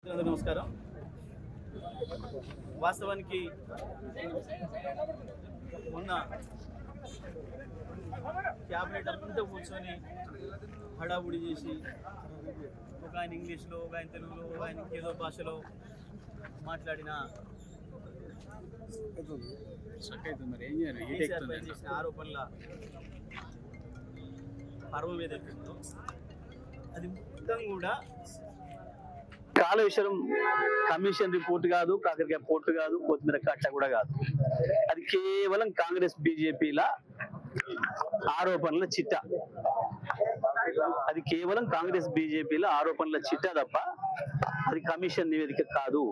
నమస్కారం. వాస్తవానికి మొన్న క్యాబినెట్ అంతా కూర్చొని హడావుడి చేసి ఒక ఆయన ఇంగ్లీష్లో, ఒక ఆయన తెలుగులో, ఒక ఆయన ఏదో భాషలో మాట్లాడిన చేసిన ఆరోపణల పర్వం ఏదైతే ఉందో అది మొత్తం కూడా కాళేశ్వరం కమిషన్ రిపోర్ట్ కాదు, కాకరకాయ పోర్టు కాదు, కొత్తిమీర కట్ట కూడా కాదు. అది కేవలం కాంగ్రెస్ బీజేపీల ఆరోపణల చిట్ట. అది కేవలం కాంగ్రెస్ బీజేపీల ఆరోపణల చిట్ట తప్ప అది కమిషన్ నివేదిక కాదు.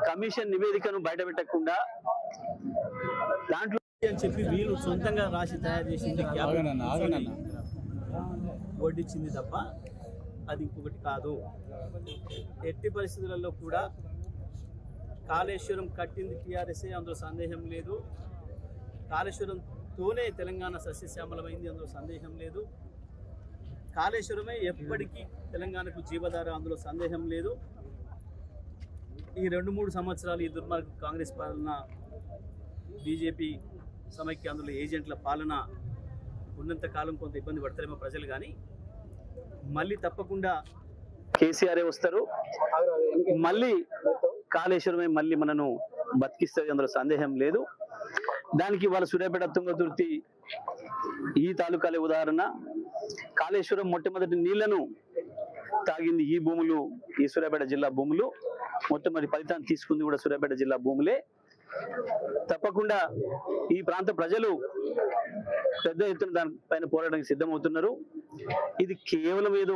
కమిషన్ నివేదికను బయటపెట్టకుండా దాంట్లో అని చెప్పి వీళ్ళు సొంతంగా రాసి తయారు చేసింది వడ్డించింది తప్ప అది ఇంకొకటి కాదు. ఎట్టి పరిస్థితులలో కూడా కాళేశ్వరం కట్టింది టీఆర్ఎస్ఏ, అందులో సందేహం లేదు. కాళేశ్వరంతోనే తెలంగాణ సస్యశ్యామలమైంది, అందులో సందేహం లేదు. కాళేశ్వరమే ఎప్పటికీ తెలంగాణకు జీవధార, అందులో సందేహం లేదు. ఈ 2-3 సంవత్సరాలు ఈ దుర్మార్గ కాంగ్రెస్ పాలన, బీజేపీ సమైక్య అందులో ఏజెంట్ల పాలన ఉన్నంత కాలం కొంత ఇబ్బంది పడతారేమో ప్రజలు, కానీ మళ్ళీ తప్పకుండా కేసీఆర్ వస్తారు. మళ్ళీ కాళేశ్వరమే మళ్ళీ మనను బతికిస్తుంది, అందులో సందేహం లేదు. దానికి వాళ్ళ సూర్యాపేట తుంగతుర్తి ఈ తాలూకాలే ఉదాహరణ. కాళేశ్వరం మొట్టమొదటి నీళ్లను తాగింది ఈ భూములు, ఈ సూర్యాపేట జిల్లా భూములు. మొట్టమొదటి ఫలితాన్ని తీసుకుంది కూడా సూర్యాపేట జిల్లా భూములే. తప్పకుండా ఈ ప్రాంత ప్రజలు పెద్ద ఎత్తున దానిపైన పోరాటానికి సిద్ధమవుతున్నారు. ఇది కేవలం ఏదో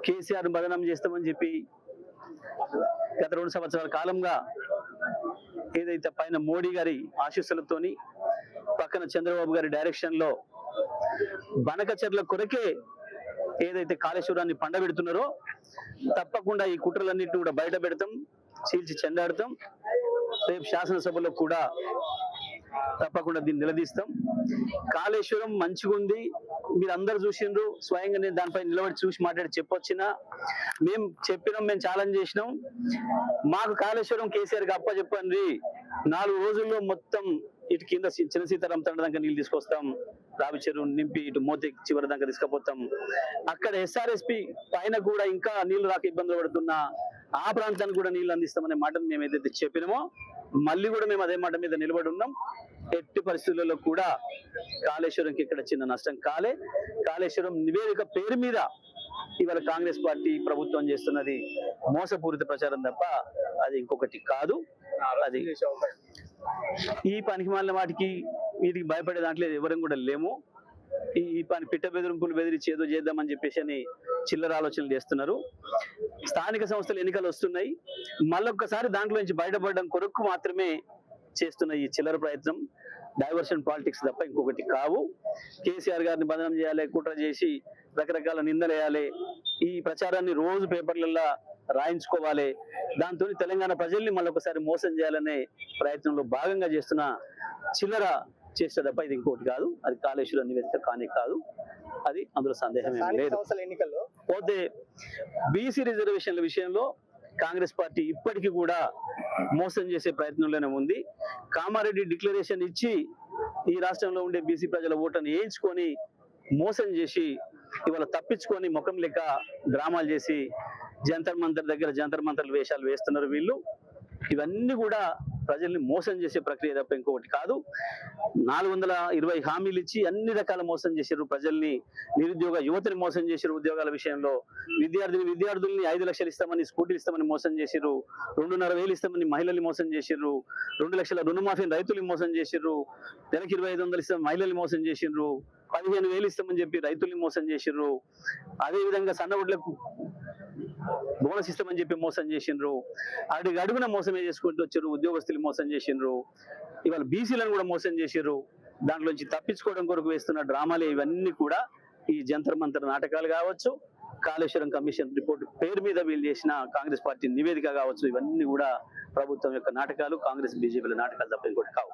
కేసీఆర్ బదనాం చేస్తామని చెప్పి గత 2 సంవత్సరాల కాలంగా ఏదైతే పైన మోడీ గారి ఆశీస్సులతోని, పక్కన చంద్రబాబు గారి డైరెక్షన్ లో బనకచెర్ల కొరకే ఏదైతే కాళేశ్వరాన్ని పండబెడుతున్నారో, తప్పకుండా ఈ కుట్రలన్నింటినీ కూడా బయట పెడతాం, చీల్చి చెండాడతాం. రేపు శాసనసభలో కూడా తప్పకుండా దీన్ని నిలదీస్తాం. కాళేశ్వరం మంచిగా ఉంది, మీరు అందరు చూసిండ్రు. స్వయంగా నేను దానిపై నిలబడి చూసి మాట్లాడి చెప్పొచ్చినా, మేము చెప్పినాం, మేము ఛాలెంజ్ చేసినాం. మాకు కాళేశ్వరం కేసీఆర్కి అప్పచెప్పండి, 4 రోజుల్లో మొత్తం ఇటు కింద చిన్న సీతారాం తండ దాకా నీళ్ళు తీసుకొస్తాం, రావి చెరువు నింపి ఇటు మోతే చివరి దాకా తీసుకుపోతాం. అక్కడ ఎస్ఆర్ఎస్పి పైన కూడా ఇంకా నీళ్లు రాక ఇబ్బందులు పడుతున్నా ఆ ప్రాంతానికి కూడా నీళ్లు అందిస్తామనే మాటను మేము ఏదైతే చెప్పినామో మళ్ళీ కూడా మేము అదే మాట మీద నిలబడి ఉన్నాం. ఎట్టి పరిస్థితులలో కూడా కాళేశ్వరంకి ఇక్కడ చిన్న నష్టం కాలే. కాళేశ్వరం నివేదిక పేరు మీద ఇవాళ కాంగ్రెస్ పార్టీ ప్రభుత్వం చేస్తున్నది మోసపూరిత ప్రచారం తప్ప అది ఇంకొకటి కాదు. అది ఈ పనికి మాలిన వాటికి వీటికి భయపడే దాంట్లో ఎవరం కూడా లేము. ఈ పని పిట్ట బెదిరింపులు బెదిరించి ఏదో చేద్దామని చెప్పేసి అని చిల్లర ఆలోచనలు చేస్తున్నారు. స్థానిక సంస్థల ఎన్నికలు వస్తున్నాయి, మళ్ళొక్కసారి దాంట్లో నుంచి బయటపడడం కొరకు మాత్రమే చేస్తున్న ఈ చిల్లర ప్రయత్నం డైవర్షన్ పాలిటిక్స్ తప్ప ఇంకొకటి కావు. కేసీఆర్ గారిని బదనం చేయాలి, కుట్ర చేసి రకరకాల నిందలేయాలి, ఈ ప్రచారాన్ని రోజు పేపర్లలో రాయించుకోవాలి, దాంతో తెలంగాణ ప్రజల్ని మళ్ళొకసారి మోసం చేయాలనే ప్రయత్నంలో భాగంగా చేస్తున్న చిల్లర చేస్తే తప్ప ఇది ఇంకోటి కాదు. అది కాళేశ్వరం నివేదిక కానే కాదు, అది అందులో సందేహం ఏమీ లేదు. ఎన్నికల్లో పోతే బీసీ రిజర్వేషన్ల విషయంలో కాంగ్రెస్ పార్టీ ఇప్పటికీ కూడా మోసం చేసే ప్రయత్నంలోనే ఉంది. కామారెడ్డి డిక్లరేషన్ ఇచ్చి ఈ రాష్ట్రంలో ఉండే బీసీ ప్రజల ఓటును వేయించుకొని మోసం చేసి ఇవాళ తప్పించుకొని ముఖం లెక్క డ్రామాలు చేసి జంతర్ మంతర్ దగ్గర జంతర్ మంతర్ల వేషాలు వేస్తున్నారు వీళ్ళు. ఇవన్నీ కూడా ప్రజల్ని మోసం చేసే ప్రక్రియ తప్ప ఇంకొకటి కాదు. 420 హామీలు ఇచ్చి అన్ని రకాల మోసం చేశారు ప్రజల్ని. నిరుద్యోగ యువతని మోసం చేశారు ఉద్యోగాల విషయంలో. విద్యార్థుల్ని 5 లక్షలు ఇస్తామని స్కూటీలు ఇస్తామని మోసం చేశారు. 2,500 ఇస్తామని మహిళల్ని మోసం చేశారు. 2 లక్షల రుణమాఫీని రైతుల్ని మోసం చేశారు. నెలకి 2,500 ఇస్తామని మహిళల్ని మోసం చేశారు. 15,000 ఇస్తామని చెప్పి రైతుల్ని మోసం చేశారు. అదేవిధంగా సన్నవుడ్లకు బోనస్ ఇస్తామని చెప్పి మోసం చేసిండ్రు. అడుగున మోసమే చేసుకుంటూ వచ్చారు. ఉద్యోగస్తులు మోసం చేసిండ్రు. ఇవాళ బీసీలను కూడా మోసం చేసిర్రు. దాంట్లోంచి తప్పించుకోవడం కొరకు వేస్తున్న డ్రామాలే ఇవన్నీ కూడా. ఈ జంతర్ మంతర్ నాటకాలు కావచ్చు, కాళేశ్వరం కమిషన్ రిపోర్ట్ పేరు మీద వీళ్ళు చేసిన కాంగ్రెస్ పార్టీ నివేదిక కావచ్చు, ఇవన్నీ కూడా ప్రభుత్వం యొక్క నాటకాలు, కాంగ్రెస్ బీజేపీల నాటకాలు తప్ప ఇంకోటి కావు.